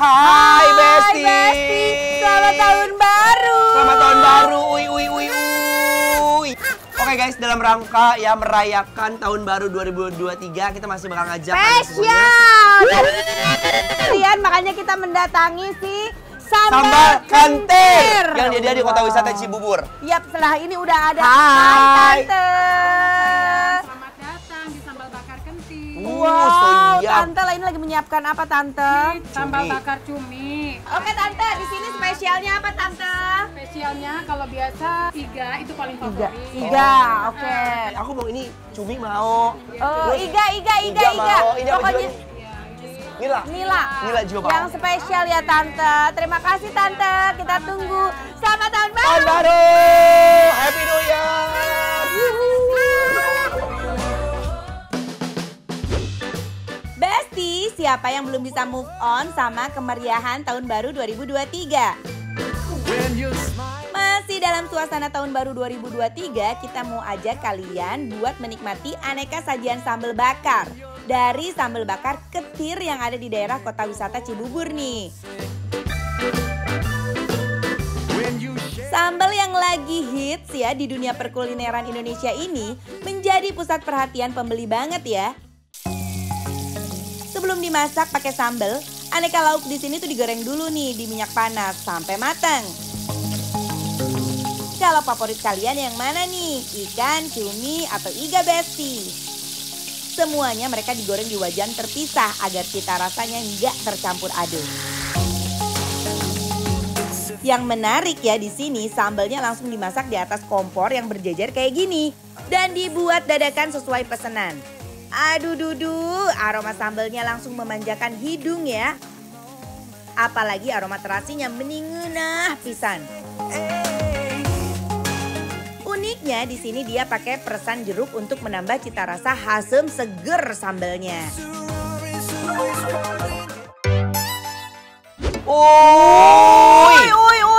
Hai Besti. Selamat tahun baru. Selamat tahun baru. Oke guys, dalam rangka ya merayakan tahun baru 2023, kita masih bakal ngajak spesial. Kalian makanya kita mendatangi si Sambal Kentir yang dia di Kota Wisata Cibubur. Yap, setelah ini udah ada. Hai Tante. Selamat datang di Sambal Bakar Kentir. Wow, Tante ini lagi menyiapkan apa Tante? Sambal bakar cumi. Oke Tante, di sini spesialnya apa Tante? Spesialnya kalau biasa 3 itu paling favorit. Iga, oke. Aku mau ini cumi mau. Oh, Terus Iga. mau. Ini apa Pokoknya juga? Nila juga mau. yang spesial ya Tante. Terima kasih Tante. Kita tunggu. Selamat tahun baru. Tahun baru. Happy New Year. Besti, siapa yang belum bisa move on sama kemeriahan tahun baru 2023? Masih dalam suasana tahun baru 2023, kita mau ajak kalian buat menikmati aneka sajian sambal bakar dari sambal bakar Kentir yang ada di daerah Kota Wisata Cibubur nih. Sambal yang lagi hits ya di dunia perkulineran Indonesia ini menjadi pusat perhatian pembeli banget ya. Sebelum dimasak pakai sambal, aneka lauk di sini tuh digoreng dulu nih di minyak panas sampai matang. Kalau favorit kalian yang mana nih? Ikan, cumi, atau iga Besti? Semuanya mereka digoreng di wajan terpisah agar cita rasanya nggak tercampur aduk. Yang menarik ya di sini sambalnya langsung dimasak di atas kompor yang berjejer kayak gini dan dibuat dadakan sesuai pesanan. Aduh dudu, aroma sambalnya langsung memanjakan hidung ya. Apalagi aroma terasinya meningenah pisan. Uniknya di sini dia pakai peresan jeruk untuk menambah cita rasa asam seger sambalnya.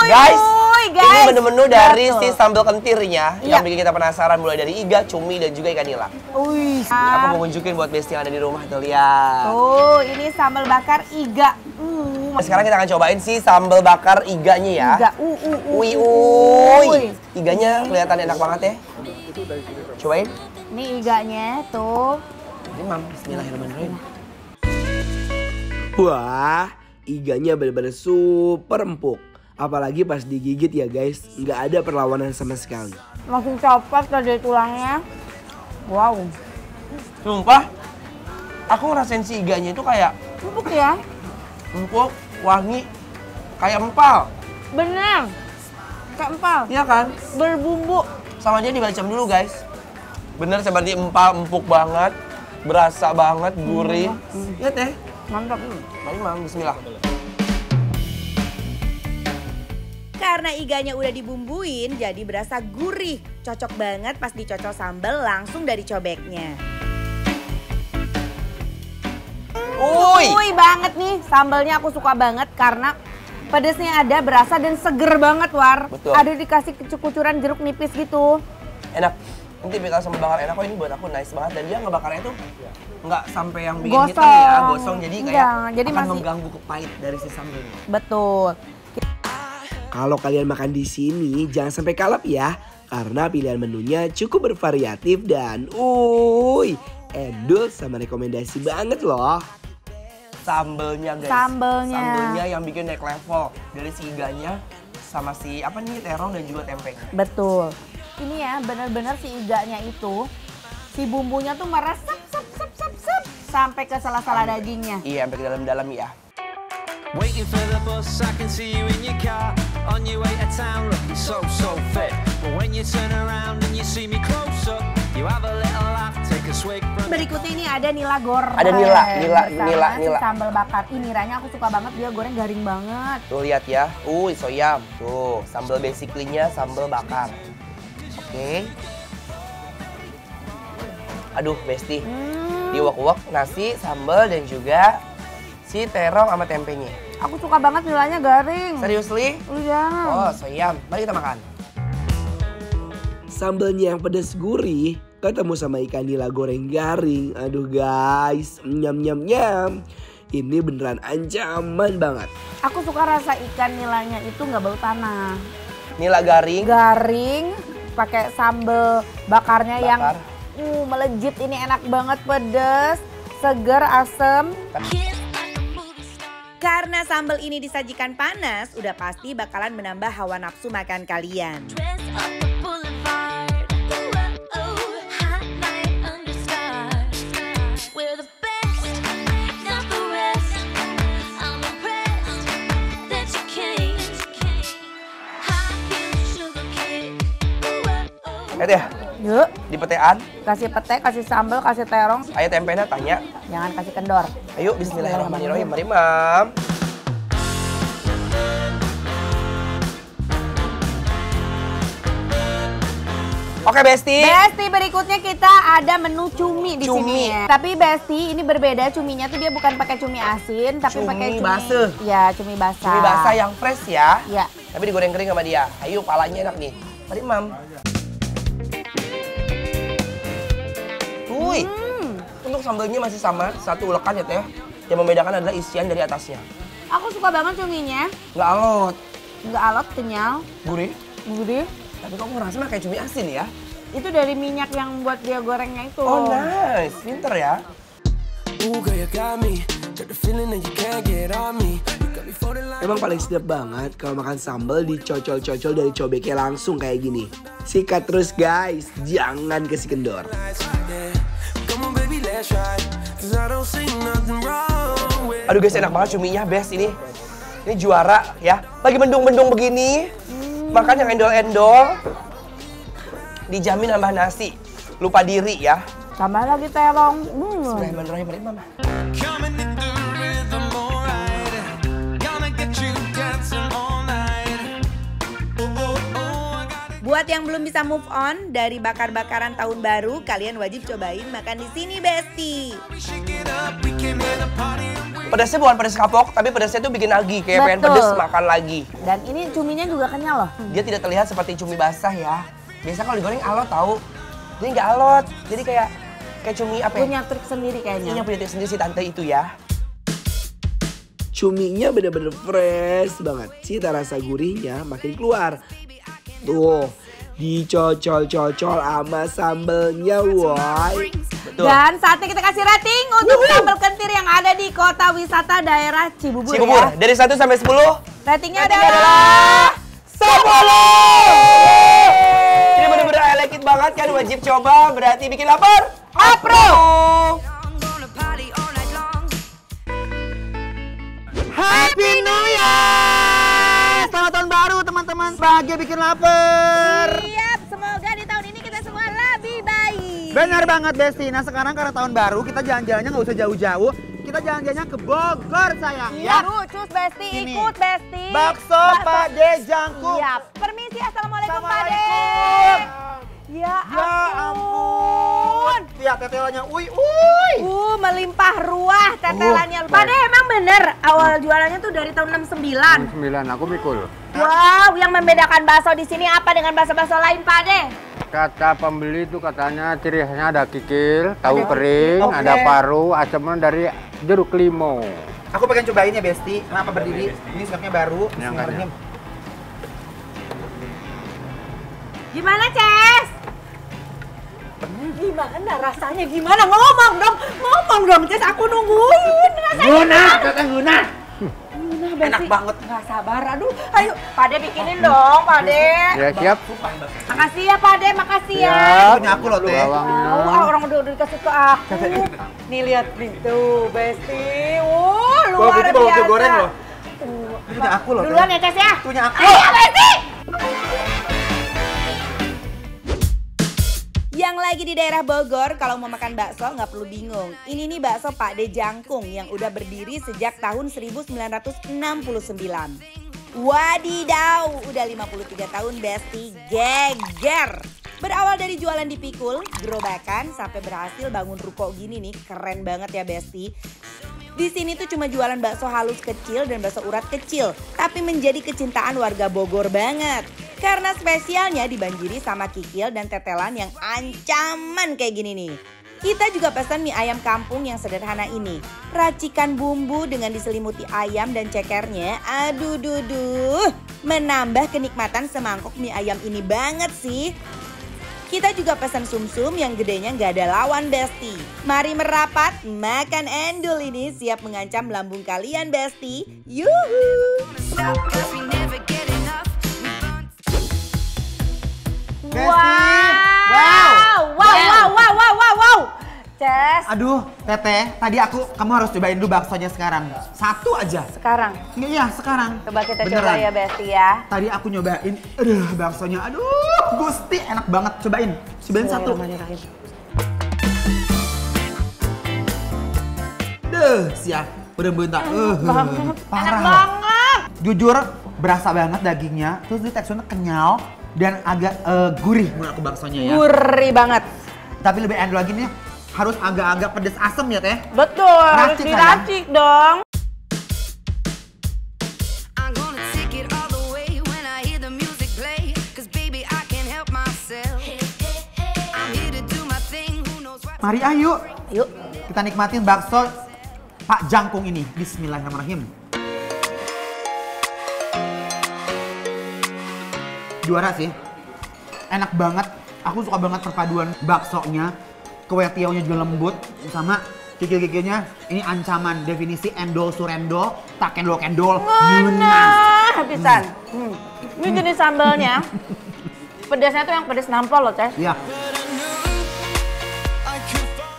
Guys, ini menu-menu dari Betul. si sambal kentirnya yang bikin kita penasaran, mulai dari iga, cumi, dan juga ikan nila. Aku mau nunjukin buat Besti yang ada di rumah tuh, lihat. Tuh, ini sambal bakar iga. Sekarang kita akan cobain si sambal bakar iganya ya. Iga. Iganya kelihatan enak banget ya. Cobain. Ini iganya tuh. Ini mam, bismillahirrahmanirrahim. Wah, iganya benar-benar super empuk. Apalagi pas digigit ya guys, nggak ada perlawanan sama sekali. Langsung copot dari tulangnya. Wow. Sumpah, aku ngerasain si iganya itu kayak Empuk ya? empuk, wangi, kayak empal. Bener. Kayak empal. Iya kan? Berbumbu. Sama aja dibacem dulu guys. Bener seperti empal, empuk banget, berasa banget, gurih. Lihat deh. Mantap. Mari mam, bismillah. Karena iganya udah dibumbuin jadi berasa gurih. Cocok banget pas dicocol sambal langsung dari cobeknya. Uy banget nih, sambalnya aku suka banget karena pedesnya ada, berasa dan seger banget War. Betul. Ada dikasih kucuran jeruk nipis gitu. Enak. Ini tipikal sambal bakar enak kok, ini buat aku nice banget. Dan dia ngebakarnya tuh nggak sampai yang bikin Gosong. hitam ya, gosong. Jadi kayak Enggak, jadi akan masih- mengganggu kepahit dari si sambalnya. Betul. Kalau kalian makan di sini jangan sampai kalap ya, karena pilihan menunya cukup bervariatif dan endul sama rekomendasi banget loh. Sambelnya guys. Sambalnya. Sambelnya yang bikin naik level dari si iganya sama si apa nih terong dan juga tempenya. Betul. Ini ya benar-benar si iganya itu, si bumbunya tuh meresap sampai ke sela-sela dagingnya. Iya, sampai ke dalam-dalam ya. Waiting for the bus, I can see you in your car. On your way to town, looking so fit. But when you turn around and you see me close up, you have a little laugh, take a swig from... Berikutnya ini ada nila goreng. Ada nila bersama si nila. sambal bakar. Ini niranya aku suka banget, dia goreng garing banget. Tuh lihat ya. Soyam. Tuh, sambal basically-nya sambal bakar. Oke. Aduh, Besti. Diuak-uak nasi, sambal dan juga si terong sama tempenya. Aku suka banget nilainya garing. Seriously? Iya. Oh, soyam. Mari kita makan. Sambalnya yang pedas gurih ketemu sama ikan nila goreng garing. Aduh guys, nyam. Ini beneran ancaman banget. Aku suka rasa ikan nilanya itu nggak bau tanah. Nila garing. Garing, pakai sambal bakarnya yang Bakar. melejit. Ini enak banget, pedes, seger, asem. Karena sambal ini disajikan panas, udah pasti bakalan menambah hawa nafsu makan kalian. Ya, Yuk, di petean. kasih pete, kasih sambal, kasih terong. Ayo tempenya tanya. Jangan kasih kendor. Ayo bismillahirrahmanirrahim. Mari Mam. Oke Besti. Besti, berikutnya kita ada menu cumi di Cumi. sini. Tapi Besti, ini berbeda cuminya tuh dia bukan pakai cumi asin, tapi Cumi pakai cumi basah. Ya, cumi basah. Cumi basah yang fresh ya. Ya. Tapi digoreng kering sama dia. Ayo palanya enak nih. Mari Mam. Wuih. Untuk sambalnya masih sama, satu ulekan ya Teh. Yang membedakan adalah isian dari atasnya. Aku suka banget cuminya. Nggak alot, Nggak alot, kenyal, gurih. gurih. Tapi kok ngerasa mah kayak cumi asin ya? Itu dari minyak yang buat dia gorengnya itu. Oh nice, pinter ya. Ooh, girl, you got me. Got the feeling that you can't get on me. You got me floating like Emang paling sedap banget kalau makan sambal dicocol-cocol dari cobeknya langsung kayak gini. Sikat terus guys, jangan kasih kendor. ice. Yeah. Come on, baby, let's ride. 'Cause I don't see nothing wrong with Aduh guys, enak banget cuminya, best ini. Ini juara ya. Lagi mendung-mendung begini, makan yang endol-endol. Dijamin nambah nasi. Lupa diri ya. Tambah lagi terong. Bismillahirrahmanirrahim, mari Mama. coming in the rhythm, alright. Gonna get you dancing all night. Oh, oh, oh, I got it. Buat yang belum bisa move on dari bakar-bakaran tahun baru, kalian wajib cobain makan di sini, Besti. We shake it up, we came here to party and we Pedasnya bukan pedas kapok, tapi pedasnya tuh bikin lagi. Kayak pengen Betul. pedes, makan lagi. Dan ini cuminya juga kenyal loh. Dia tidak terlihat seperti cumi basah ya. Biasa kalau digoreng alot tahu. Ini nggak alot. Jadi kayak cumi apa ya? Punya trik sendiri Ini kayaknya. yang punya trik sendiri si tante itu ya. Cuminya bener-bener fresh banget. Cita rasa gurihnya makin keluar. Tuh, dicocol-cocol sama sambelnya, woy. Betul. Dan saatnya kita kasih rating untuk sambal kentir yang ada di kota wisata daerah Cibubur, Cibubur, ya. dari 1 sampai 10. Ratingnya Ratingnya adalah 10. Ini bener-bener I like it banget kan, wajib coba, berarti bikin lapar. Approve. Happy New Year! Selamat tahun baru teman-teman, bahagia bikin lapar. Siap, semoga di tahun ini kita semua lebih baik. Benar banget Besti, nah sekarang karena tahun baru kita jalan-jalannya nggak usah jauh-jauh. Kita jalan-jalannya ke Bogor sayang ya. Cus Besti, Ini. ikut Besti. Bakso Pak De Jangkung. Siap. Permisi, Assalamualaikum Pak De. Assalamualaikum. Ya Ya ampun. Lihat tetelannya, uy. Melimpah ruah tetelannya. Pak De, emang bener awal jualannya tuh dari tahun 69? 9, aku pikul. Wow, yang membedakan bakso di sini apa dengan bakso-bakso lain, Pak De? Kata pembeli itu katanya ciri khasnya ada kikil, tahu kering, Oke. ada paru, asamnya dari jeruk limau. Aku pengen cobain ya Besti, kenapa berdiri? Ini stoknya baru. Yang Bismillahirrahmanirrahim. Gimana, Ces? Gimana rasanya? Gimana? Ngomong dong, Ces. Aku nungguin rasanya. Guna, datang Guna. Enak banget. Nggak sabar. Aduh, ayo. Pak De bikinin dong, Pak De. Ya siap. Makasih ya, Pak De. Makasih ya. Punya aku loh Teh. Bawang Tahu, orang udah dikasih ke aku. Nih lihat nih tuh, Besti. Luar Bawa biasa. goreng loh. Punya aku loh Teh. Duluan ya, Ces ya. Punya aku. Ayo, Besti. Yang lagi di daerah Bogor, kalau mau makan bakso nggak perlu bingung. Ini nih bakso Pak De Jangkung yang udah berdiri sejak tahun 1969. Wadidaw, udah 53 tahun Besti, geger. Berawal dari jualan di pikul, gerobakan, sampai berhasil bangun ruko gini nih, keren banget ya Besti. Di sini tuh cuma jualan bakso halus kecil dan bakso urat kecil, tapi menjadi kecintaan warga Bogor banget. Karena spesialnya dibanjiri sama kikil dan tetelan yang ancaman kayak gini nih. Kita juga pesan mie ayam kampung yang sederhana ini. Racikan bumbu dengan diselimuti ayam dan cekernya. Aduh duduh, menambah kenikmatan semangkok mie ayam ini banget sih. Kita juga pesan sumsum yang gedenya nggak ada lawan Besti. Mari merapat, makan endul ini siap mengancam lambung kalian Besti. Yuhu! Wow. Ces. Aduh, Teteh, tadi kamu harus cobain dulu baksonya sekarang. Satu aja. Sekarang. Iya, sekarang. Coba kita Beneran. coba ya Besti ya. Tadi aku nyobain, baksonya, aduh, Gusti, enak banget. Cobain satu. Siap, bener-bener. Parah. Enak banget. Jujur, berasa banget dagingnya, terus di teksturnya kenyal dan agak gurih menurut aku baksonya ya. Gurih banget. Tapi lebih endul lagi nih, harus agak-agak pedes asem ya Teh. Betul, harus Racik, diracik dong. I'm gonna take it all the way when I hear the music play. 'Cause baby, I can't help myself. I'm here to do my thing, who knows what. Mari ayo, Yuk. kita nikmatin bakso Pak Jangkung ini. Bismillahirrahmanirrahim. Juara sih, enak banget. Aku suka banget perpaduan baksonya, kue tiaunya juga lembut, sama kikil-kikilnya. Ini ancaman, definisi endol surendol, tak kendol-kendol. Nah, habisan. Ini jenis sambalnya. Pedasnya tuh yang pedas nampol loh, Ces. Iya.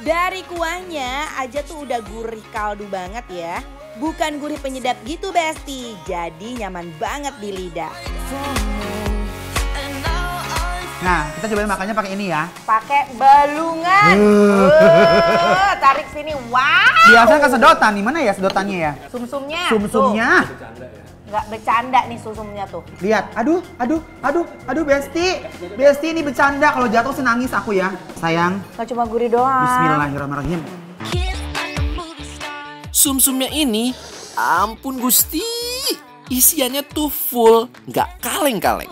Dari kuahnya aja tuh udah gurih kaldu banget ya. Bukan gurih penyedap gitu Besti, jadi nyaman banget di lidah. Nah, kita cobain makannya pakai ini ya. Pakai balungan. Tarik sini. Wow. Biasanya kan sedotan, di mana ya sedotannya ya? Sumsumnya. Sumsumnya. Nggak bercanda nih sumsumnya tuh. Lihat, aduh Besti. Besti ini bercanda, kalau jatuh sih nangis aku ya. Sayang, Nggak cuma gurih doang. bismillahirrahmanirrahim. Sumsumnya ini, ampun Gusti, isiannya tuh full, nggak kaleng-kaleng.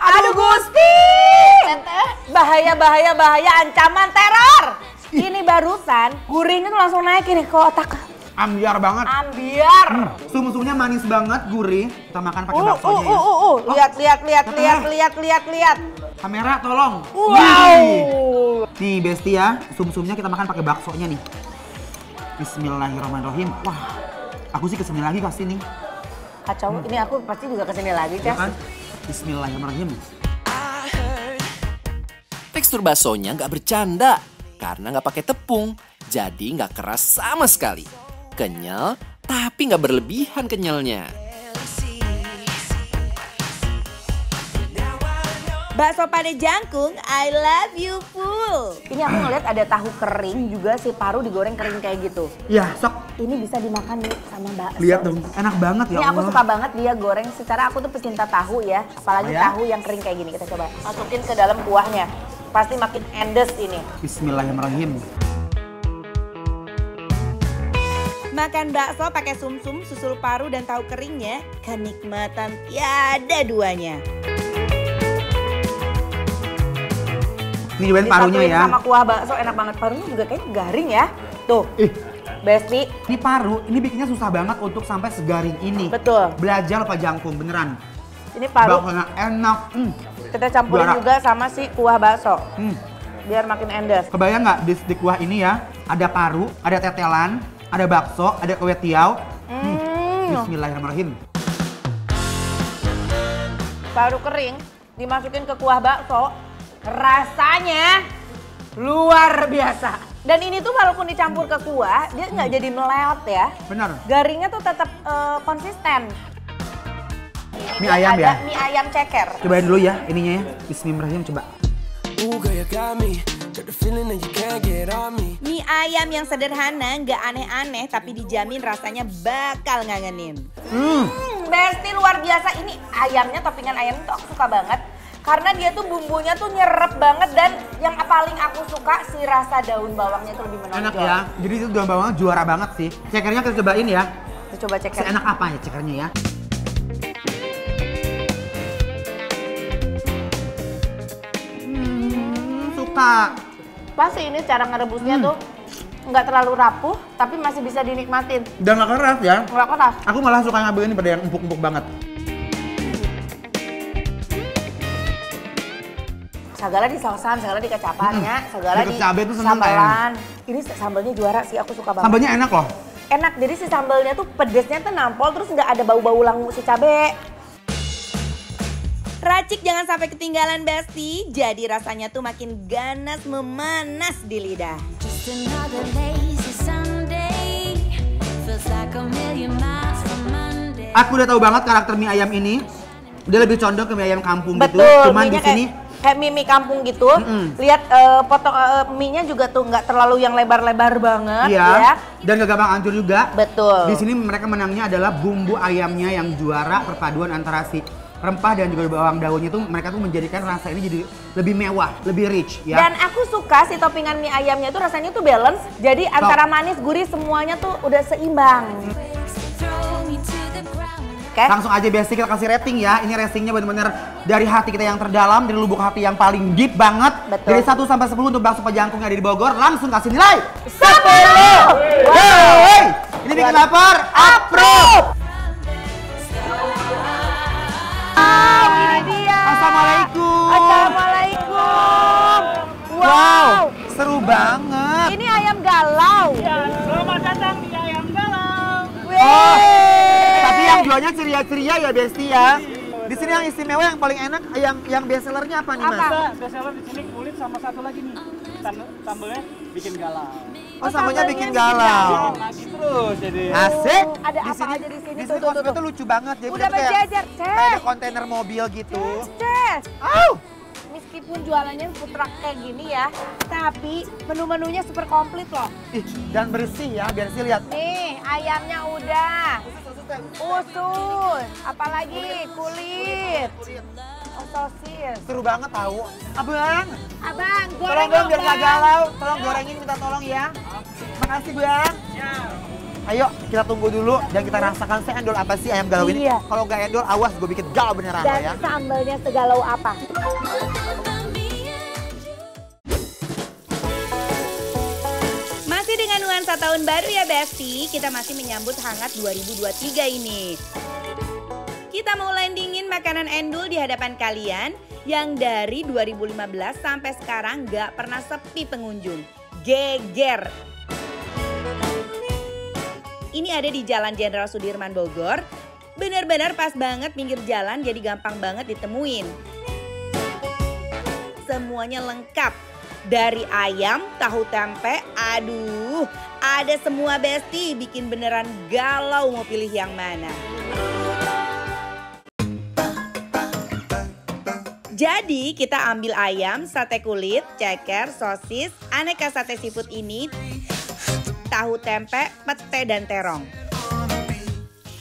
Aduh Gusti. Bahaya, ancaman teror. Ini barusan gurihnya tuh langsung naik ini ke otak. Ambiar banget. Ambiar. Sumsumnya manis banget, gurih. Kita makan pakai baksonya ya. Lihat. Kamera tolong. Wow. Nih Besti ya, sumsumnya kita makan pakai baksonya nih. Bismillahirrahmanirrahim. Wah, aku sih kesini lagi pasti nih. Kacau, ini aku pasti juga kesini lagi, Ya Ces. kan? Bismillahirrahmanirrahim. Tekstur baksonya nggak bercanda, karena nggak pakai tepung, jadi nggak keras sama sekali. Kenyal, tapi nggak berlebihan kenyalnya. Bakso Padeh Jangkung, I love you full. Ini aku ngeliat ada tahu kering juga si paru digoreng kering kayak gitu. Ya, sok. Ini bisa dimakan nih sama bakso. Lihat dong, enak banget ya Ini aku Allah. suka banget dia goreng. Secara aku tuh pecinta tahu ya. Apalagi Oh ya? tahu yang kering kayak gini. Kita coba masukin ke dalam kuahnya. Pasti makin endes ini. Bismillahirrahmanirrahim. Makan bakso pakai sumsum, susul paru dan tahu keringnya, kenikmatan tiada duanya. Ini cobain parunya Disatuin ya. sama kuah bakso enak banget. Parunya juga kayaknya garing ya. Tuh, Ih, Besti. ini paru, ini bikinnya susah banget untuk sampai segaring ini. Betul. Belajar Pak Jangkung, beneran. Ini paru Baksonya enak. kita campurin Juara. juga sama si kuah bakso. Hmm. Biar makin endes. Kebayang nggak di kuah ini ya, ada paru, ada tetelan, ada bakso, ada kue tiaw. Bismillahirrahmanirrahim. Paru kering dimasukin ke kuah bakso. Rasanya luar biasa. Dan ini tuh walaupun dicampur ke kuah, dia nggak jadi meleot ya. Bener. Garingnya tuh tetap konsisten. Mie ayam Ada ya. mie ayam ceker. Cobain dulu ya ininya ya. Bismillahirrahmanirrahim, coba. Mie ayam yang sederhana, nggak aneh-aneh, tapi dijamin rasanya bakal ngangenin. Besti luar biasa. Ini ayamnya, toppingan ayam itu aku suka banget. Karena dia tuh bumbunya tuh nyerep banget dan yang paling aku suka si rasa daun bawangnya tuh lebih menonjol. Enak ya. Jadi itu daun bawangnya juara banget sih. Cekernya kita cobain ya. Kita coba ceker. Seenak apa ya cekernya ya? sama. Pasti ini cara ngerebusnya tuh nggak terlalu rapuh, tapi masih bisa dinikmatin. Dan nggak keras ya. Nggak keras. Aku malah suka ngambil ini pada yang empuk-empuk banget. Segala di sausan, segala di kecapannya, segala Di di cabai tuh seneng sambalan. Ini sambalnya juara sih, aku suka banget. Sambalnya enak loh. Enak, jadi si sambalnya tuh pedesnya tuh nampol, terus nggak ada bau-bau langu si cabai. Racik jangan sampai ketinggalan Besti, jadi rasanya tuh makin ganas memanas di lidah. Just another lazy Sunday. Feels like a million miles from Monday. Aku udah tahu banget karakter mie ayam ini. Dia lebih condong ke mie ayam kampung gitu. Betul, Cuman di mie-nya sini kayak mie kampung gitu. Lihat potong mie-nya juga tuh nggak terlalu yang lebar-lebar banget iya, ya. dan gak gampang hancur juga. Betul. Di sini mereka menangnya adalah bumbu ayamnya yang juara, perpaduan antara si rempah dan juga bawang daunnya tuh mereka tuh menjadikan rasa ini jadi lebih mewah, lebih rich ya. Dan aku suka si toppingan mie ayamnya tuh rasanya tuh balance. Jadi antara manis, gurih semuanya tuh udah seimbang. Throw me to the ground. Oke. Langsung aja Besti kita kasih rating ya. Ini ratingnya benar-benar dari hati kita yang terdalam, dari lubuk hati yang paling deep banget. Betul. Dari 1 sampai 10 untuk bakso pejangkung yang ada di Bogor, langsung kasih nilai 10. Hey! Ini bikin lapar, approve! Ini dia. Assalamualaikum. Assalamualaikum. Wow, seru banget. Ini ayam galau. Selamat datang di Ayam Galau. Oh, tapi yang jualnya ceria-ceria ya Besti ya. Di sini yang istimewa yang paling enak, yang best sellernya apa nih Mas? Kita bestseller di sini kulit sama satu lagi nih. Sambelnya bikin galau. Oh, sambalnya bikin galau. Lagi terus jadi. Asik. Ada apa aja di sini Di tuh, sini konsepnya tuh lucu banget. Jadi Udah bener kayak- berjejer, kayak ada kontainer mobil gitu. Ces. Oh, Meskipun jualannya food truck kayak gini ya, tapi menu-menunya super komplit loh. ih, dan bersih ya, biar sih lihat. Nih, ayamnya udah. Usus, apalagi kulit. Oh, sosis. Seru banget tahu. Abang, Abang, tolong goreng dong biar Bang. nggak galau. Tolong gorengin, minta tolong ya. Makasih Bang. Ayo kita tunggu dulu dan kita rasakan seendol apa sih ayam galau ini. Iya. Kalau nggak endol, awas gue bikin galau beneran Dan ya. sambalnya segalau apa? Masih dengan nuansa tahun baru ya Besti, kita masih menyambut hangat 2023 ini. Kita mau landingin makanan endul di hadapan kalian yang dari 2015 sampai sekarang gak pernah sepi pengunjung. Geger. Ini ada di Jalan Jenderal Sudirman Bogor. Bener-bener pas banget pinggir jalan, jadi gampang banget ditemuin. Semuanya lengkap. Dari ayam, tahu tempe, aduh, ada semua Besti, bikin beneran galau mau pilih yang mana. Jadi kita ambil ayam, sate kulit, ceker, sosis, aneka sate seafood ini, tahu tempe, pete, dan terong.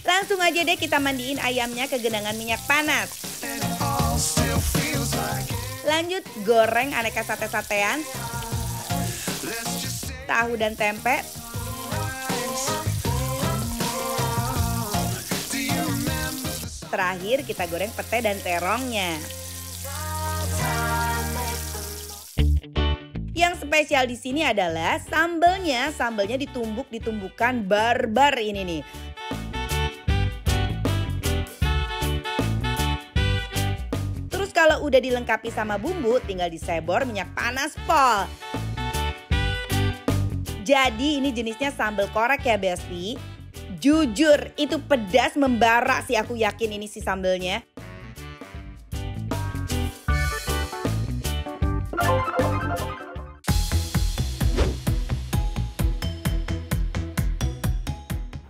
Langsung aja deh kita mandiin ayamnya ke genangan minyak panas. Lanjut goreng aneka sate-satean, tahu dan tempe. Terakhir kita goreng pete dan terongnya. Yang spesial di sini adalah sambelnya ditumbuk-ditumbukan barbar ini nih. Terus kalau udah dilengkapi sama bumbu, tinggal disebor minyak panas pol. Jadi ini jenisnya sambal korek ya Besti. Jujur itu pedas membara sih, aku yakin ini si sambelnya.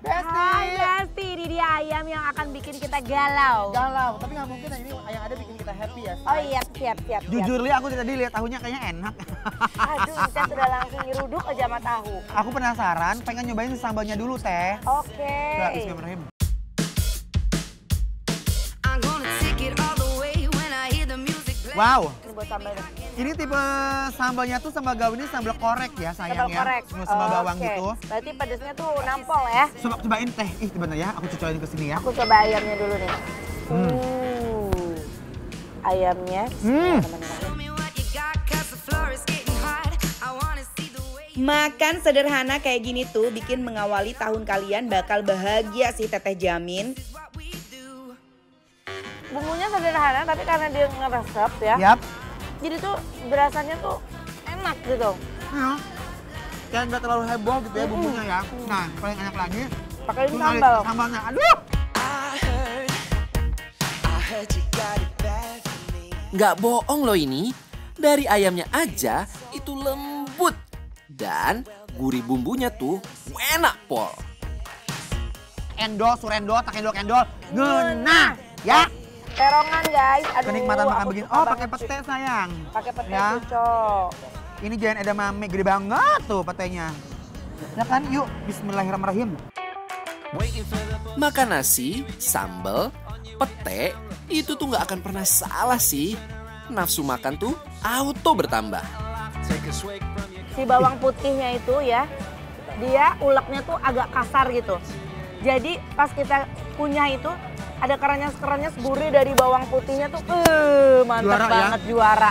Hai Besti, ini dia ayam yang akan bikin kita galau. Galau, tapi nggak mungkin ini yang ada bikin kita happy ya. Oh iya, siap. Jujur Li, aku tadi lihat tahunya kayaknya enak. Aduh, saya sudah langsung nyeruduk aja sama tahu. Aku penasaran, pengen nyobain si sambalnya dulu teh. Oke. Coba, bismillahirrahmanirrahim. I'm gonna take it all the way when I hear the music play. Wow, Ini buat sambalnya. ini tipe sambalnya tuh sambal galau ini sambal korek ya sayang Sambal ya. korek. Sambal bawang Oke. gitu. Berarti pedasnya tuh nampol ya. Cobain teh, ih bener ya, aku cocokin ke sini ya. Aku coba ayamnya dulu nih. Ayamnya. Hmm. Bismillahirrahmanirrahim. Tell me what you got, 'cause the floor is getting Makan sederhana kayak gini tuh bikin mengawali tahun kalian bakal bahagia sih Teteh jamin. Bumbunya sederhana tapi karena dia ngeresep ya. Yap. Jadi tuh berasanya tuh enak gitu. Ya. Kayak nggak terlalu heboh gitu ya bumbunya ya. Nah, paling enak lagi Pakai tuh sambal. Sambalnya. Aduh. Nggak bohong loh ini, dari ayamnya aja itu lembut. Dan gurih bumbunya tuh enak pol. Endol, surendol, tak endol, ngena ya. Terongan guys, aduh. Kenikmatan makan aku begini. suka Oh, banget pakai sih. pete sayang. Pakai pete Ya. cucok. Ini jangan edamame, gede banget tuh petenya. Ya kan, yuk bismillahirrahmanirrahim. Makan nasi, sambal, pete, itu tuh nggak akan pernah salah sih. Nafsu makan tuh auto bertambah. Si bawang putihnya itu ya, dia uleknya tuh agak kasar gitu. Jadi pas kita kunyah itu ada kerenyes-kerenyes gurih dari bawang putihnya tuh mantap Juara, ya? banget, juara.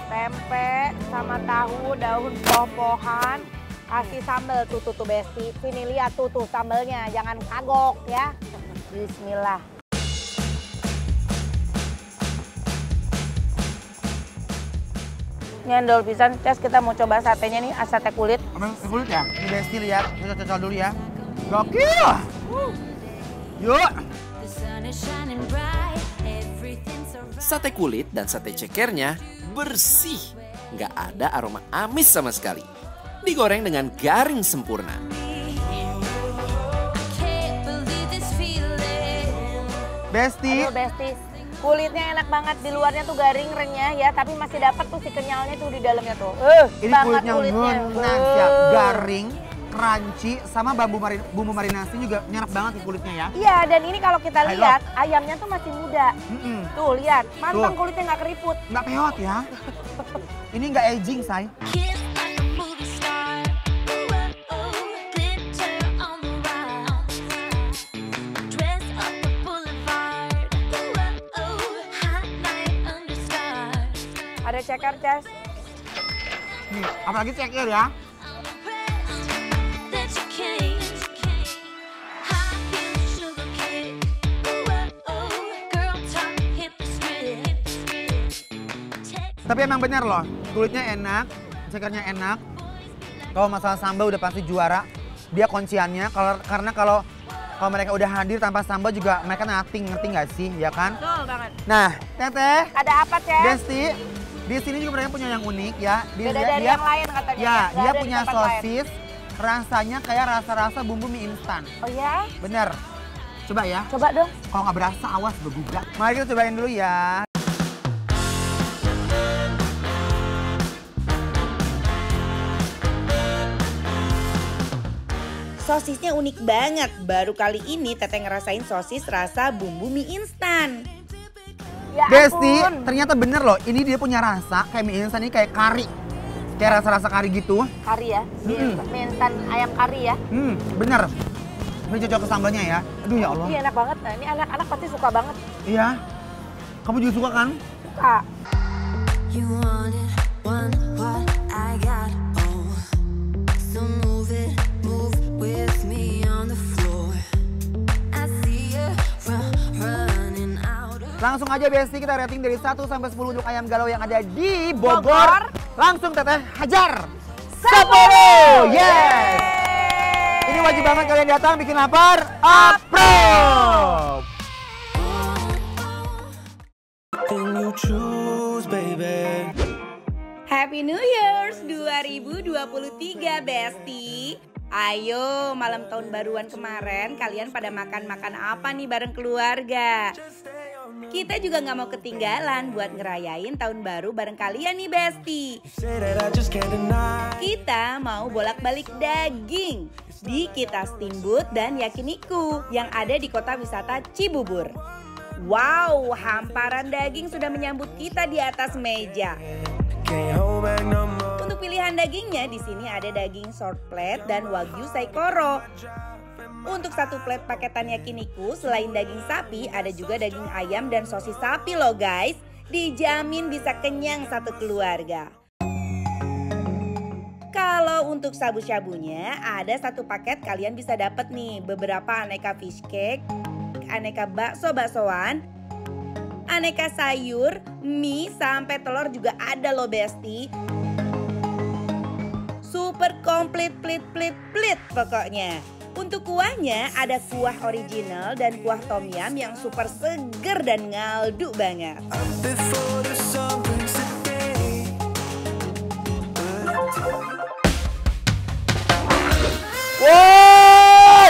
Tempe sama tahu, daun poh-pohan, kasih sambal tuh Besti. Sini lihat tuh sambalnya, jangan kagok ya. Bismillah. Nyendol pisan, Ces, kita mau coba satenya nih, sate kulit. Abang kulit ya? Ini Besti lihat, kita cocok dulu ya. Gokil! Yuk! Sate kulit dan sate cekernya bersih. Nggak ada aroma amis sama sekali. Digoreng dengan garing sempurna. Besti! Aduh Besti, kulitnya enak banget, di luarnya tuh garing renyah ya, tapi masih dapat tuh si kenyalnya tuh di dalamnya tuh. Ini Banget kulitnya ngena, siap. Garing, crunchy, sama bumbu marinasi juga nyerap banget di kulitnya ya. Iya, dan ini kalau kita I lihat, ayamnya tuh masih muda. Mm-mm. Tuh, lihat, manteng Tuh. kulitnya nggak keriput. Nggak peot ya. Ini nggak aging, say. Ada ceker, Ces. Nih, apalagi ceker ya. Tapi emang bener loh, kulitnya enak, cekernya enak. Kalau masalah sambal udah pasti juara. Dia kunciannya, karena kalau mereka udah hadir tanpa sambal juga mereka nothing, ngerti nggak sih, ya kan? Betul banget. Nah, Teteh, Ada apa, Ces? Besti, di sini juga mereka punya yang unik ya. Beda dari yang lain katanya. Ya, Nggak dia ada di punya tempat lain. sosis, rasanya kayak rasa-rasa bumbu mie instan. Oh ya? Bener. Coba ya. Coba dong. Kalau nggak berasa, awas bergugak. Mari kita cobain dulu ya. Sosisnya unik banget. Baru kali ini Teteh ngerasain sosis rasa bumbu mie instan. Ya Besti, ampun. ternyata bener loh. Ini dia punya rasa kayak mie instan ini kayak kari. Kayak rasa-rasa kari gitu. Kari ya? Mie instan ayam kari ya? Bener. Ini cocok ke sambalnya ya. Aduh ya Allah. Iya enak banget. Nah, ini anak-anak pasti suka banget. Iya. Kamu juga suka kan? Suka. You wanted one what I got, oh. So move it, move with me on the floor. I see you running out of... Langsung aja Besti, kita rating dari 1 sampai 10 untuk ayam galau yang ada di Bogor. Langsung Teteh hajar. 10! Yes! Ini wajib banget kalian datang bikin lapar. Approve! Happy New Year's 2023 Besti. Ayo malam tahun baruan kemarin kalian pada makan-makan apa nih bareng keluarga? Kita juga nggak mau ketinggalan buat ngerayain tahun baru bareng kalian nih Besti. Kita mau bolak-balik daging di Kita Steamboat dan Yakiniku yang ada di kota wisata Cibubur. Wow, hamparan daging sudah menyambut kita di atas meja. Untuk pilihan dagingnya di sini ada daging short plate dan wagyu saikoro. Untuk satu plate paketan Yakiniku, selain daging sapi, ada juga daging ayam dan sosis sapi loh guys. Dijamin bisa kenyang satu keluarga. Kalau untuk shabu-shabunya ada satu paket kalian bisa dapat nih beberapa aneka fish cake, aneka bakso-baksoan, aneka sayur, mie, sampai telur juga ada loh Besti. Super komplit, plit pokoknya. Untuk kuahnya ada kuah original dan kuah tom yum yang super seger dan ngaldu banget. Wow!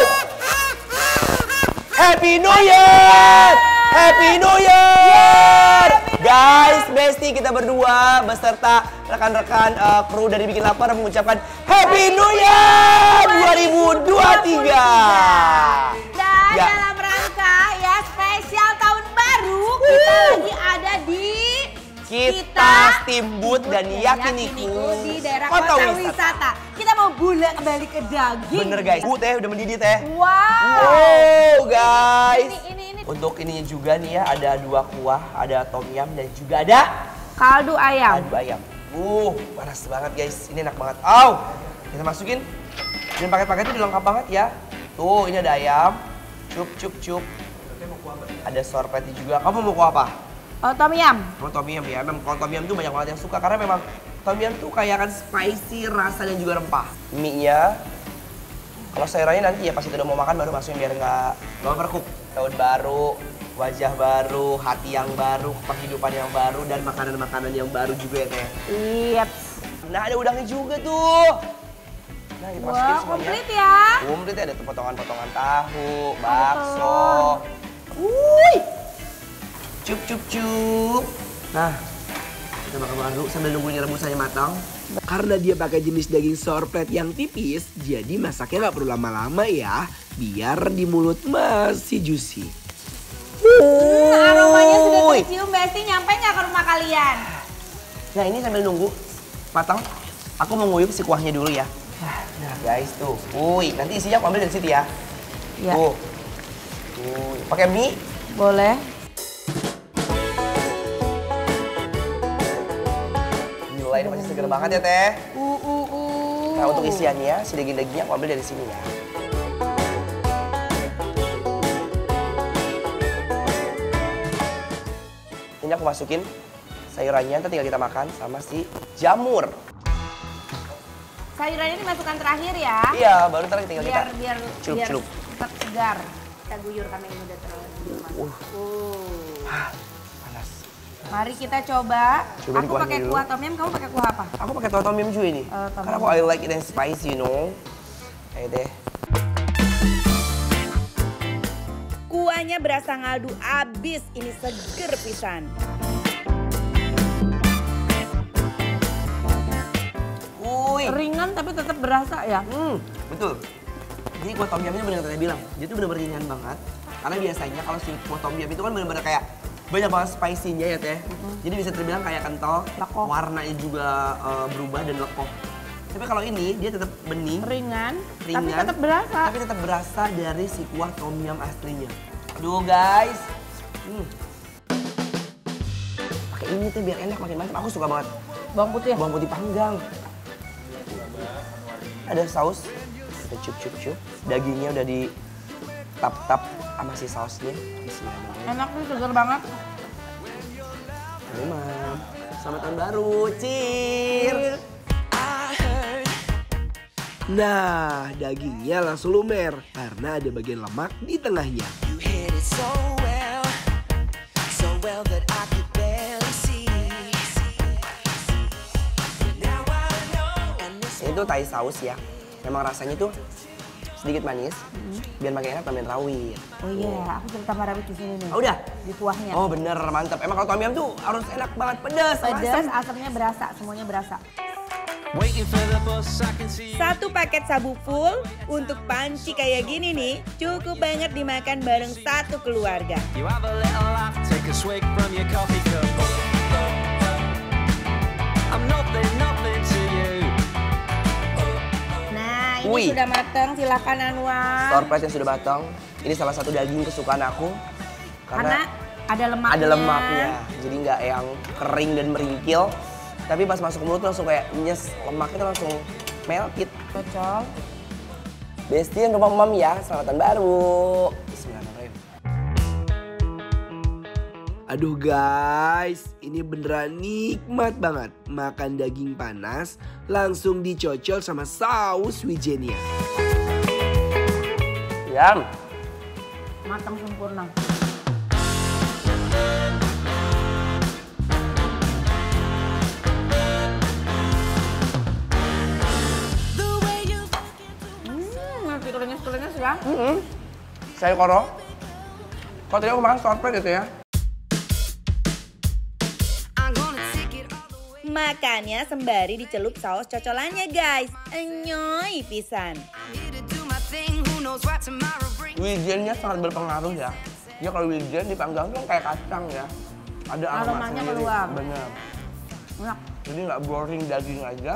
Happy New Year! Happy New Year! Guys, Besti kita berdua beserta rekan-rekan kru dari Bikin Lapar mengucapkan Happy New Year 2023. Dan dalam rangka ya spesial tahun baru kita lagi ada di Kita Steamboat dan Yakiniku di daerah kota wisata. Kita mau gula kembali ke daging. Bener guys, teh udah mendidih teh. Wow. Guys. Ini. Untuk ininya juga nih ya, ada 2 kuah, ada tom yum dan juga ada kaldu ayam. Kaldu ayam. Panas banget guys, ini enak banget. Kita masukin. Dan paket-paketnya udah lengkap banget ya. Tuh, ini ada ayam. Cup. Ada sorpetnya juga. Kamu mau kuah apa? Oh, tom yum. Mau tom yum ya. Memang kalau tom yum tuh banyak banget yang suka karena memang tom yum tuh kayak kan spicy rasa dan juga rempah. Mie-nya kalau sayurannya nanti ya pas kita udah mau makan baru masukin biar nggak overcook. Tahun baru, wajah baru, hati yang baru, penghidupan yang baru dan makanan-makanan yang baru juga ya teh. Iya. Nah ada udangnya juga tuh. Nah kita masukin semuanya. Komplit ya. Komplit ya, ada potongan-potongan tahu, bakso. Cup. Nah, kita bakal aduk sambil nunggu ini rebusannya matang. Karena dia pakai jenis daging sorplet yang tipis, jadi masaknya nggak perlu lama-lama ya, biar di mulut masih juicy. Aromanya sudah tercium, Besti. Nyampe nggak ke rumah kalian? Nah ini sambil nunggu matang, aku mau nguyup si kuahnya dulu ya. Nah guys tuh, nanti isinya aku ambil dari situ ya. Iya. Tuh, pakai mie? Boleh. Gila, ini masih seger banget ya teh. Nah untuk isiannya, si daging-dagingnya aku ambil dari sini ya. Ini aku masukin sayurannya, nanti tinggal kita makan sama si jamur. Sayurannya dimasukkan terakhir ya? Iya, baru ntar tinggal kita biar celup-celup. tetap segar. Kita guyur karena ini udah terlalu Panas. Mari kita coba. Cobain Aku kuahnya pakai dulu. kuah tom yum, kamu pakai kuah apa? Aku pakai tom yum juga ini. Karena aku I like it and spicy, you know. Ayo deh. Kuahnya berasa ngaldu abis, ini seger pisan. Ringan tapi tetap berasa ya? Betul. Jadi kuah tom yumnya benar-benar tadi bilang, dia tuh benar-benar ringan banget. Karena biasanya kalau si kuah tom yum itu kan benar-benar kayak banyak banget spicy-nya ya teh. Jadi bisa terbilang kayak kental, warnanya juga berubah dan lekoh. Tapi kalau ini dia tetap bening, ringan, tapi tetap berasa. Tapi tetap berasa dari si kuah tom yum aslinya. Aduh guys, pakai ini tuh biar enak makin mantap. Aku suka banget. Bawang putih. Bawang putih panggang. Ada saus, kita cup. Dagingnya udah di tap sama si sausnya. Bismillahirrahmanirrahim. Enak tuh, segar banget. Memang. Selamat tahun baru, cheers. Nah, dagingnya langsung lumer karena ada bagian lemak di tengahnya. Ini tuh Thai saus ya. Memang rasanya tuh sedikit manis, biar makin enak tambahin rawit. Oh iya, aku jadi tambah rawit di sini nih. Oh udah? Di kuahnya. Oh bener, mantap. Emang kalau tom yum tuh harus enak banget, pedas. Pedas, asamnya berasa, semuanya berasa. Satu paket sabu full untuk panci kayak gini nih, cukup banget dimakan bareng satu keluarga. You have a little laugh, take a swig from your coffee cup. I'm nothing to you. Nah, ini sudah matang, silakan Anwar. Sorpret yang sudah matang. Ini salah satu daging kesukaan aku. Karena Ada lemaknya. Ada lemaknya. Jadi nggak yang kering dan meringkil. Tapi pas masuk ke mulut tuh langsung kayak nyes, lemaknya tuh langsung melted. Cocok. Besti yang rumah Mam ya, selamat tahun baru. Bismillahirrahmanirrahim. Aduh guys, ini beneran nikmat banget. Makan daging panas langsung dicocol sama saus wijennya. Yam. Matang sempurna. Nasi kerenyes-kerenyes ya. Saya koro. Kalau tadi aku makan shortbread gitu ya. Makannya sembari dicelup saus cocolannya guys. Enyoy pisan. Wijennya sangat berpengaruh ya. Ya kalau wijen dipanggang tuh kayak kacang ya. Ada Aromanya sendiri. keluar. Bener. Enak. Jadi nggak boring daging aja.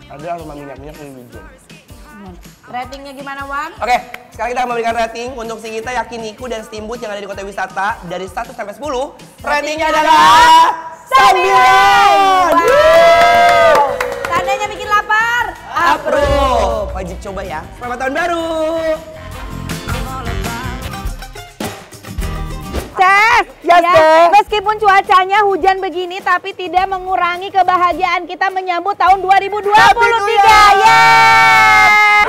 Ada aroma minyak-minyak dari wijen. Ratingnya gimana Wan? Oke, sekarang kita akan memberikan rating untuk si kita Yakiniku dan Steamboat yang ada di kota wisata. Dari 1 sampai 10, ratingnya adalah 9! Wow. Tandanya bikin lapar. Approve. Wajib coba ya. Selamat tahun baru. Ces, Yes, Teh. meskipun cuacanya hujan begini tapi tidak mengurangi kebahagiaan kita menyambut tahun 2023. Yeay!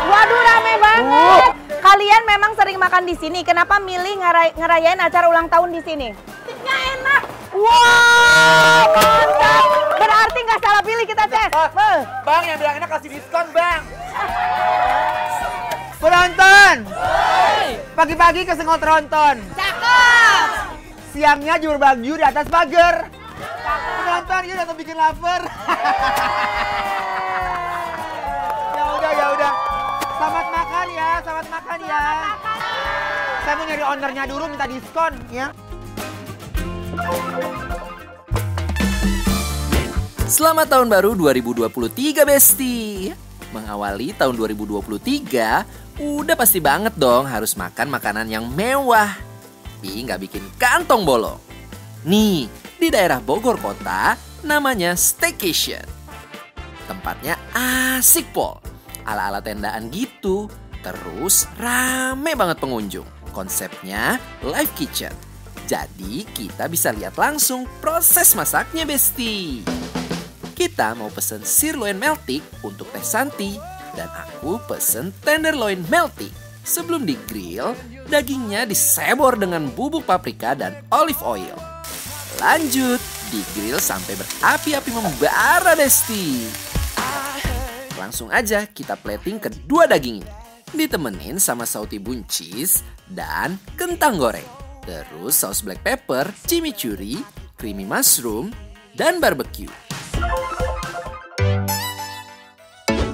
Waduh rame banget. Kalian memang sering makan di sini. Kenapa milih ngerayain acara ulang tahun di sini? Steaknya enak. Wow, mantap. Berarti nggak salah pilih kita, Ces. Bang, yang bilang enak kasih diskon, Bang. Penonton. Pagi-pagi kesenggol tronton. Cakep. Siangnya jubur baju di atas pagar. Penonton, ini udah bikin lapar. Ya udah. Selamat makan ya, selamat makan ya. Saya mau nyari ownernya dulu minta diskon ya. Selamat tahun baru 2023 Besti. Mengawali tahun 2023, udah pasti banget dong harus makan makanan yang mewah. Tapi nggak bikin kantong bolong. Nih, di daerah Bogor Kota, namanya Staycation. Tempatnya asik pol, ala-ala tendaan gitu. Terus rame banget pengunjung. Konsepnya live kitchen. Jadi kita bisa lihat langsung proses masaknya Besti. Kita mau pesen sirloin meltik untuk Teh Santi. Dan aku pesen tenderloin meltik. Sebelum di-grill, dagingnya disebor dengan bubuk paprika dan olive oil. Lanjut, di-grill sampai berapi-api membara Besti. Langsung aja kita plating kedua daging ini. Ditemenin sama sauti buncis dan kentang goreng. Terus saus black pepper, chimichurri, creamy mushroom, dan barbecue.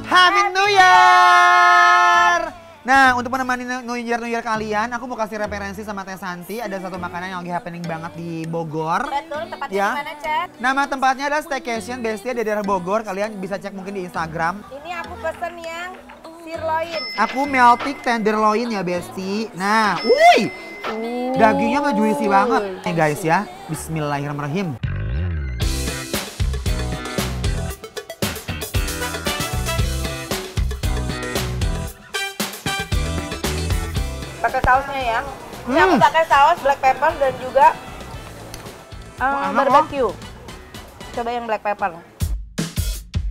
Happy New Year! Nah, untuk menemani New Year kalian, aku mau kasih referensi sama Teh Santi. Ada satu makanan yang lagi happening banget di Bogor. Betul, tempatnya Ya. di mana, Cet? Nama tempatnya adalah Staycation, Bestia di daerah Bogor. Kalian bisa cek mungkin di Instagram. Ini aku pesen yang sirloin. Aku meltik tenderloin ya, Besti. Nah, wuih! Dagingnya mah juicy banget. Nih guys ya, bismillahirrahmanirrahim. Pakai sausnya ya. Ini aku pakai saus black pepper dan juga enak, barbecue. Coba yang black pepper.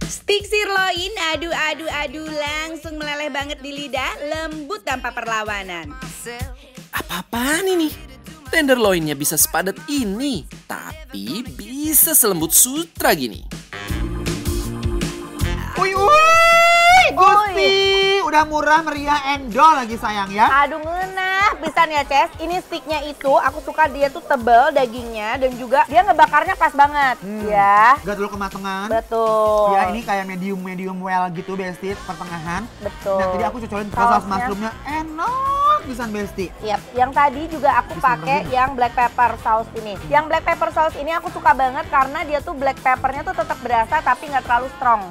Stik sirloin, aduh langsung meleleh banget di lidah, lembut tanpa perlawanan. Apa-apaan ini? Tenderloinnya bisa sepadat ini, tapi bisa selembut sutra gini. Uy, Gusti, udah murah, meriah, endol lagi sayang ya. Aduh ngenah, pisan ya Ces. Ini sticknya itu, aku suka dia tuh tebel dagingnya dan juga dia ngebakarnya pas banget. Ya. Gak terlalu kematangan. Betul. Ya ini kayak medium well gitu Besti, pertengahan. Betul. Nah tadi aku cocolin saus Sausnya. mushroomnya enak pisan Besti. Yap, yang tadi juga aku pakai yang black pepper sauce ini. Yang black pepper sauce ini aku suka banget karena dia tuh black peppernya tuh tetap berasa tapi nggak terlalu strong.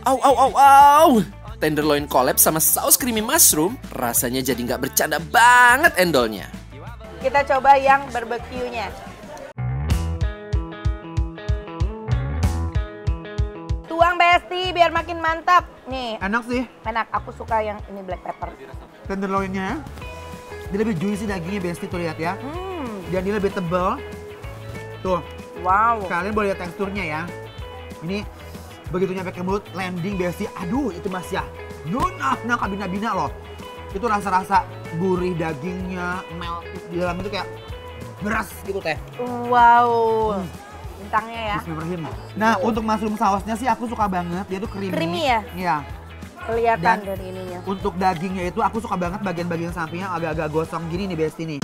Au. tenderloin collab sama saus creamy mushroom, rasanya jadi nggak bercanda banget endolnya. Kita coba yang barbeque-nya. Tuang Besti biar makin mantap. Nih. Enak sih. Enak, aku suka yang ini black pepper. Tenderloinnya ya. Dia lebih juicy dagingnya Besti tuh lihat ya. Dan dia lebih tebal. Tuh. Wow. Kalian boleh lihat teksturnya ya. Ini begitu nyampe ke mulut, landing Besti. Aduh itu Mas ya. Nah kabina-bina loh. Itu rasa-rasa gurih dagingnya, melt di dalam itu kayak beras gitu teh. Wow. Bintangnya ya. Bismillahirrahmanirrahim. Nah untuk mushroom sausnya sih aku suka banget. Dia tuh creamy. Creamy ya? Iya. Kelihatan Dan dari ininya. untuk dagingnya itu aku suka banget bagian-bagian sampingnya agak-agak gosong gini nih Besti nih.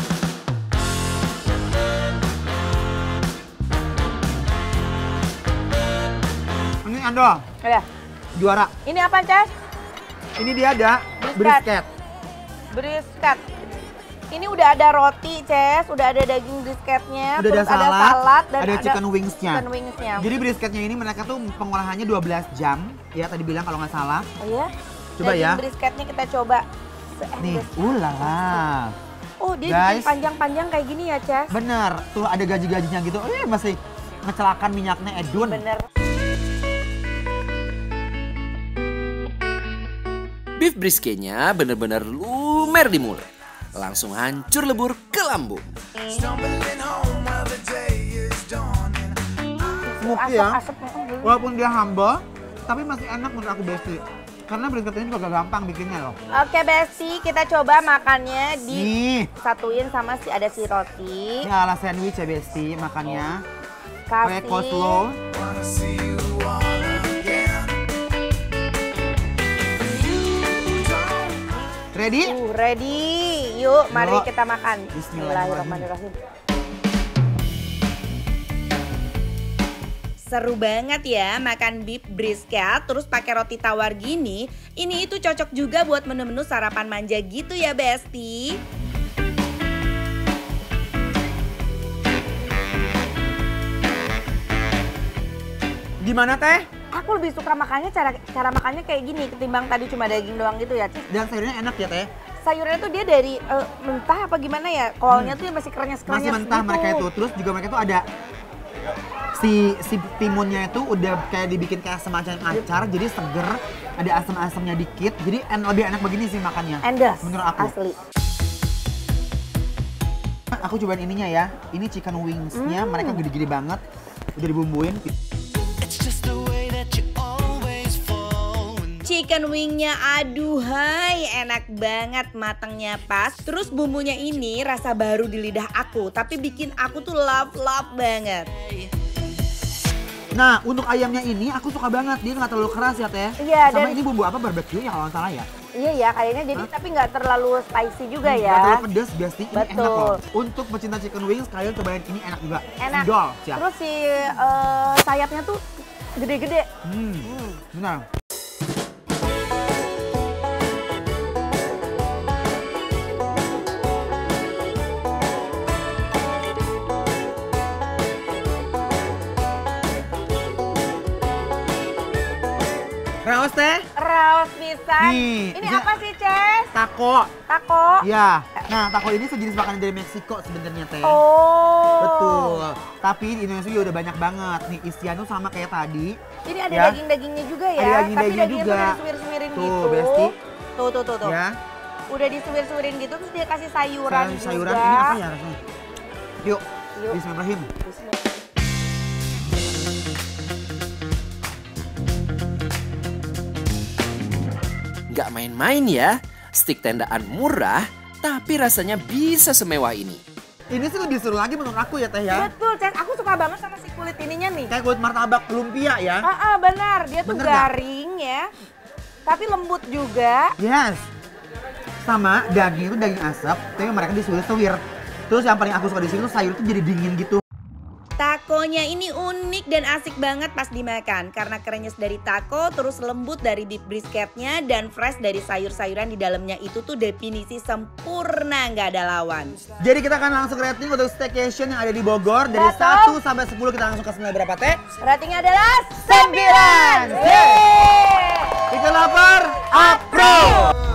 Ini Andol. Ya. Juara. Ini apa, Ces? Ini dia ada brisket. Brisket. Ini udah ada roti, Ces, udah ada daging brisketnya, Udah terus ada salad dan ada chicken wingsnya. Chicken wingsnya. Jadi brisketnya ini mereka tuh pengolahannya 12 jam. Ya tadi bilang kalau nggak salah. Oh iya? Coba daging ya. brisketnya kita coba. Nih, ulala. Oh dia Guys. bikin panjang-panjang kayak gini ya, Ces? Bener, tuh ada gaji-gajinya gitu. Masih ngecelakan minyaknya Edun. Bener. Beef brisketnya bener-bener lumer di mulut. Langsung hancur lebur ke lambung. Smoky ya. Walaupun dia humble, tapi masih enak menurut aku Besti. Karena brisket ini juga gampang bikinnya loh. Oke Besti, kita coba makannya Nih. disatuin sama ada si roti. Ini ala sandwich ya Besti makannya. Pakai Kasih. coleslaw. Ready? Ready. Yuk, mari Yuk. kita makan. Bismillahirrahmanirrahim. Seru banget ya makan beef brisket terus pakai roti tawar gini. Ini itu cocok juga buat menu-menu sarapan manja gitu ya Besti. Gimana teh? Aku lebih suka makannya cara makannya kayak gini ketimbang tadi cuma daging doang gitu ya. Dan sayurnya enak ya teh? Sayurnya tuh dia dari mentah apa gimana ya? Kolnya tuh masih krenyes-krenyes Masih mentah gitu. mereka itu. Terus juga mereka tuh ada si timunnya itu udah kayak dibikin kayak semacam acar, jadi seger, ada asam-asamnya dikit, jadi lebih enak begini sih makannya. Endes, menurut aku. asli. Aku cobain ininya ya, ini chicken wingsnya, mereka gede-gede banget, udah dibumbuin. Chicken wingnya aduhai enak banget, matangnya pas. Terus bumbunya ini rasa baru di lidah aku, tapi bikin aku tuh love banget. Nah untuk ayamnya ini aku suka banget, dia nggak terlalu keras ya teh. Iya, sama dan- ini bumbu apa barbecue ya kalau nggak salah ya. Iya ya, kayaknya jadi tapi nggak terlalu spicy juga ya. Nggak terlalu pedas, Besti. Ini enak Betul. loh. Untuk pecinta chicken wings kalian cobain ini enak juga. Enak. Endol, siap. Terus si sayapnya tuh gede-gede. Benar. Raos teh? Raos pisang. Nih, Ini bisa- apa sih, Ces? Taco. Taco. Ya. Nah, taco ini sejenis makanan dari Meksiko sebenarnya teh. Oh. Betul. Tapi di Indonesia juga udah banyak banget. Nih isiannya tuh sama kayak tadi. Jadi ada Ya. daging-dagingnya juga ya. Ada Tapi daging-dagingnya dagingnya juga. tuh disuwir-suwirin Tuh, gitu. Besti. Tuh. Ya. Udah disuwir-suwirin gitu terus dia kasih sayuran juga. Sayuran ini apa ya rasanya? Yuk. Yuk. Bismillahirrahmanirrahim. Nggak main-main ya, stik tendaan murah, tapi rasanya bisa semewah ini. Ini sih lebih seru lagi menurut aku ya teh ya. Betul, Ces. Aku suka banget sama si kulit ininya nih. Kayak kulit martabak lumpia ya. Benar. Dia tuh Bener nggak? garing ya. Tapi lembut juga. Yes. Sama daging itu daging asap, tapi mereka disuwir-suwir. Terus yang paling aku suka di sini tuh sayur itu jadi dingin gitu. Tak takonya ini unik dan asik banget pas dimakan. Karena krenyes dari taco, terus lembut dari beef brisketnya, dan fresh dari sayur-sayuran di dalamnya itu tuh definisi sempurna, nggak ada lawan. Jadi kita akan langsung rating untuk staycation yang ada di Bogor. Dari 1 sampai 10 kita langsung kasih nilai berapa, Teh? Ratingnya adalah 9. Kita lapar, approve!